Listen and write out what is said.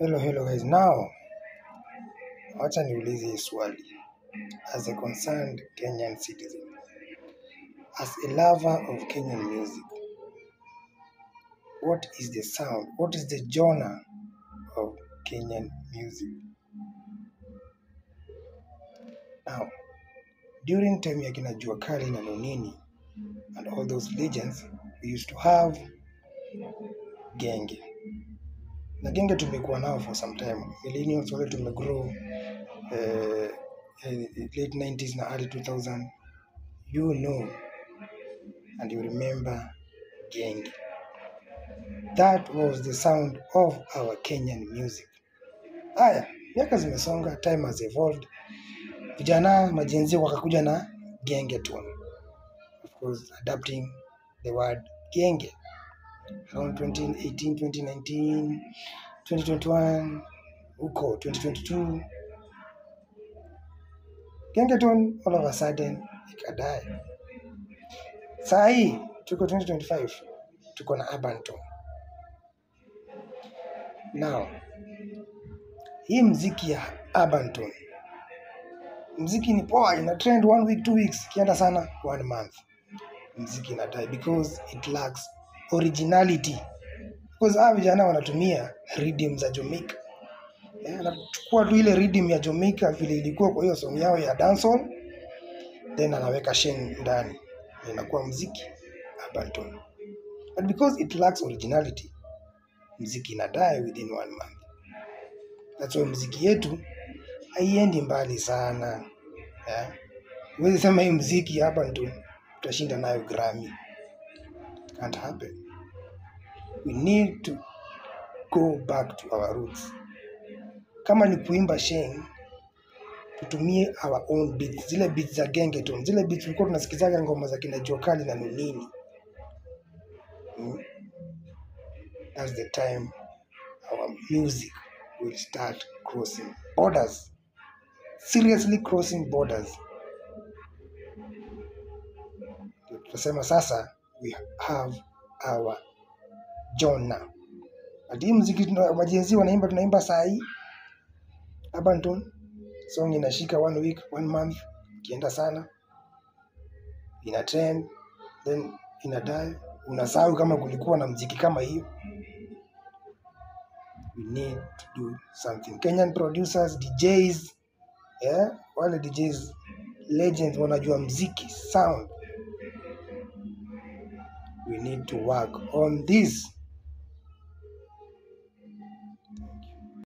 Hello guys. Now, wacha niulize hii swali. As a concerned Kenyan citizen, as a lover of Kenyan music, what is the sound? What is the genre of Kenyan music? Now, during time ya kina Jua Kali na Nonini and all those legends, we used to have genge. Na genge tumekuwa nao for some time. Millennials wale tumegrow late 90s na early 2000. You know and you remember genge. That was the sound of our Kenyan music. Haya, miaka zimesonga, time has evolved. Vijana majenzi wakakuja na genge tone. Of course, adapting the word genge. Around 2018, 2019, 2021, huko 2022. Genge tone all of a sudden ikadai. Saa hii tuko 2025, tuko na urban tone. Now, hii mziki ya urban tone, mziki ni poa, ina trend 1 week, 2 weeks, kienda sana 1 month. Mziki inadai because it lacks originality. Because hawa vijana wanatumia rhythm za Jamaica. Anachukua tu ile rhythm ya Jamaica vile ilikuwa kwa hiyo song yao ya dancehall, then anaweka sheng ndani. Inakuwa mziki urban tone. But because it lacks originality, mziki inadai within 1 month. That's why mziki yetu haiendi mbali sana. Huwezi sema hii mziki hapa tu tutashinda nayo Grammy. Can't happen. We need to go back to our roots. Kama ni kuimba sheng, tutumie our own beats. Zile beats za genge tone, zile beats tulikuwa tunasikizaga ngoma za kina Jua Kali na Nonini. That's the time our music will start crossing borders. Seriously crossing borders. Tunasema sasa we have our genre. Ati muziki majenzi wanaimba tunaimba saa hii urban tone, song inashika 1 week, 1 month, kienda sana ina trend, then inadai, unasahau kama kulikuwa na muziki kama hiyo. We need to do something. Kenyan producers, DJs, wale DJs legends wanajua muziki sound. We need to work on this.